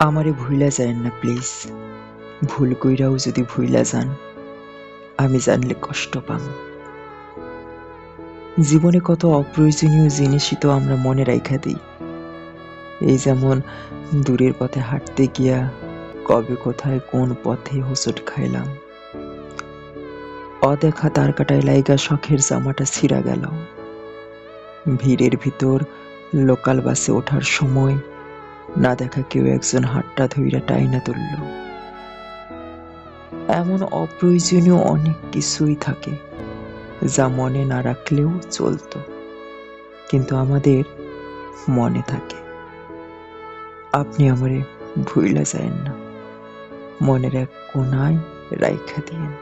আমারে ভুইলা যায়েন না প্লিজ। ভুল কইরাও যদি ভুইলা যান, আমি জানলে কষ্ট পাম। জীবনে কত অপ্রয়োজনীয় জিনিসই তো আমরা মনে রাইখা দেই। এই যেমন দূরের পথে হাঁটতে গিয়া কবে কোথায় কোন পথে হোঁচট খাইলাম। অদেখা তারকাটায় লাইগা শখের জামাটা ছিঁড়া গেল। ভিড়ের ভিতর লোকাল বাসে ওঠার সময় না দেখা কেউ একজন হাতটা ধইরা টাইনা তুলল। এমন অপ্রয়োজনীয় অনেক কিছুই থাকে যা মনে না রাখলেও চলতো, কিন্তু আমাদের মনে থাকে। আপনি আমারে ভুইলা যায়েন না, মনের এক কোনায় রাইখা দিয়েন।